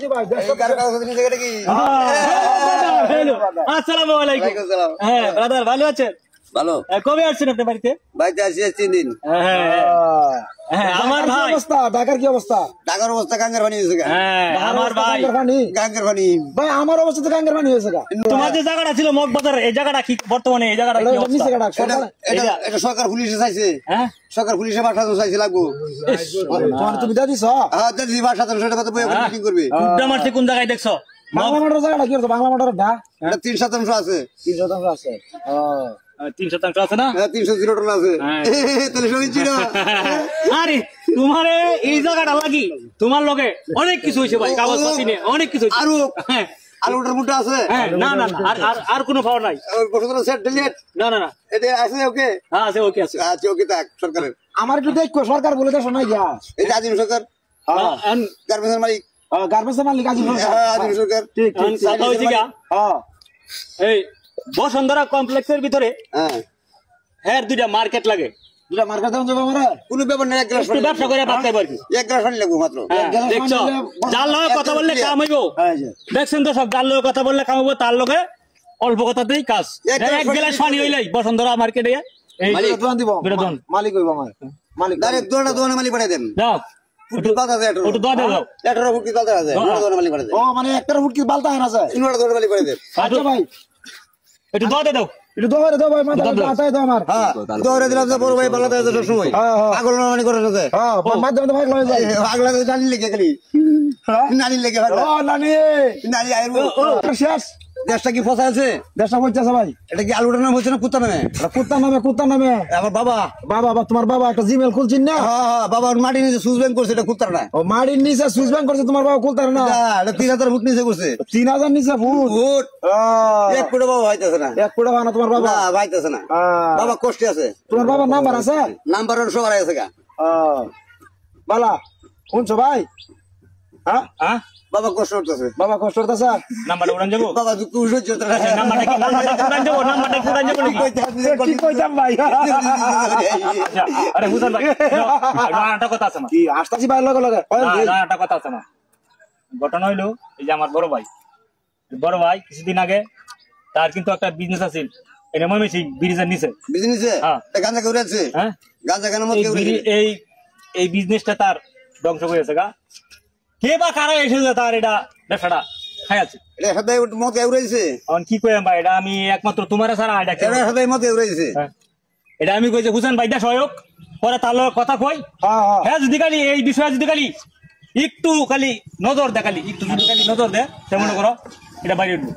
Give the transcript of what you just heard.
কি ভাই আসসালামু আলাইকুম। হ্যাঁ ব্রাদার ভালো আছেন? ভালো। কবে আসছেন আপনি বাড়িতে? বাড়িতে আসি 3 দিন। হ্যাঁ আমার ভাই অবস্থা ঢাকার কি অবস্থা? ঢাকার অবস্থা গাঙ্গের পানি হয়েছে। হ্যাঁ আমার ভাই গাঙ্গের পানি ভাই আমার অবস্থা তো গাঙ্গের পানি হয়েছে। তোমার যে জায়গাটা ছিল মগবাজার এই জায়গাটা কি বর্তমানে এই জায়গাটা কি অবস্থা? এটা সরকার পুলিশে চাইছে। হ্যাঁ সরকার পুলিশে পাঠানো চাইছে লাগবো। তুমি দা দিছ? হ্যাঁ দিদি পাঠানো সেটা কথা বই মিটিং করবে। কুদ্দা মারতে কোন জায়গায় দেখছো? বাংলা মোটর জায়গাটা কি হচ্ছে? বাংলা মোটরের ডা এটা 3% আছে। 3% আছে। 3% আছে না? 300 টন আছে। তাহলে সবই ছিল। আরে তোমার এই জায়গাটা লাগি তোমার লগে অনেক কিছু হইছে ভাই, কাগজপত্র নিয়ে অনেক কিছু হইছে। আরো আলুটার মুটা আছে। হ্যাঁ না না আর কোনো পাওয়ার নাই। বসুন্ধরা সেট ডিলিট না না না এটা আছে ওকে। হ্যাঁ আছে ওকে আছে। আচ্ছা ওকে থাক সরকারের। আমার একটু দেখো সরকার বলে দেশ নাই গিয়া। এই যে আজিম সরকার গার্মেন্টসের মালিক। গার্মেন্টসের মালিক আজিম সরকার। আজিম সরকার ঠিক ঠিক কথা হইছে কি? এই বসুন্ধরা কমপ্লেক্সের ভিতরে হ্যাঁ দুইটা মার্কেট লাগে। দুটা মার্কেট দাম যাবে আমরা কোনো ব্যাপার না। এক গ্লাস একটু ব্যবসা করে ভাত খাইব আর কি। এক গ্লাস পানি লাগবে মাত্র। দেখছো যার লগে কথা বললে কাম হইব। দেখছেন তো সব যার লগে কথা বললে কাম হইব, তার লগে অল্প কথাতেই কাজ। এক গ্লাস পানি হইলাই বসুন্ধরা মার্কেটে এই দোকান দিব বিনোদন মালিক হইব আমার মালিক ডাইরেক্ট দোকানে মালিক পাঠাই দেন। যাও ফুটকি পাতা আছে ওটা দোয়া দাও। 18 ফুটকি পাতা আছে। দোকানে মালিক পাঠাই দেন। ও মানে একটা ফুটকি বালতা হয় না স্যার। ইনভার্টার দোকানে মালিক পাঠাই দেন। আচ্ছা ভাই একটু দোয়া দাও। একটু দোয়া দাও ভাই মাথা আটাই দাও আমার। হ্যাঁ দৌড়ে দিলাম যে বড় ভাই ভালো থাকে সব সময়। পাগল মানি করে আছে। হ্যাঁ মাধ্যমে ভাগ লয়ে যায়। পাগলা তো নানি লেগে খালি। নানি লেগে ভালো। ও নানি নানি আইবো। শেষ দেশটা কি ফসা আছে? দেশটা বলতেছে ভাই। এটা কি আলুটার নাম হচ্ছে না কুত্তা নামে? কুত্তা নামে আমার বাবা বাবা তোমার বাবা একটা জিমেল খুলছেন না? হ্যাঁ বাবা মাটি নিচে সুইচ ব্যাংক করছে, এটা কুত্তার না। ও মাটির নিচে সুইচ ব্যাংক করছে তোমার বাবা খুলতার না? এটা 3000 ফুট নিচে করছে। 3000 নিচে ফুট ফুট 1 ফুট বাবা ভাইতেছে না। 1 ফুট বানা তোমার বাবা না ভাইতেছে না। বাবা কষ্টে আছে। তোমার বাবার নাম্বার আছে? নাম্বার সবার আছে গা। বালা শুনছো ভাই? হ্যাঁ হ্যাঁ বাবা কষ্ট করতেছে। বাবা কষ্ট করতেছে। নাম্বারটা উড়ান যাবো? বাবা দুঃখ সহ্য করতে না। নাম্বারটা উড়ান যাবো? নাম্বারটা উড়ান যাবো নাকি? কি কইতাম ভাই? আচ্ছা আরে হুসান ভাই একটা কথা আছে না কি আসতাছি ভাই লগে লগে না একটা কথা আছে না। ঘটনা হইলো এই যে আমার বড় ভাই কিছুদিন আগে তার কিন্তু একটা বিজনেস আছে এটা ময়মনসিংহ ব্রিজের নিচে। বিজনেসে গাঁজা করে আছে। হ্যাঁ গাঁজা কেন মত করে এই বিজনেসটা তার ধ্বংস করে গেছে গা। কে বা কারা এসেছে তার এটা ব্যবসাটা খাই আছে। এটা সাথে মত এউরাইছে। এখন কি কইম ভাই, এটা আমি একমাত্র তোমার ছাড়া এটা এটা সাথে মত এউরাইছে। এটা আমি কইছে হুসেন ভাইদা সহায়ক পরে তার লগে কথা কই। হ্যাঁ যদি খালি এই বিষয়ে যদি খালি একটু খালি নজর দে, খালি একটু যদি খালি নজর দে সে মনে করো এটা বাইরে উঠবো।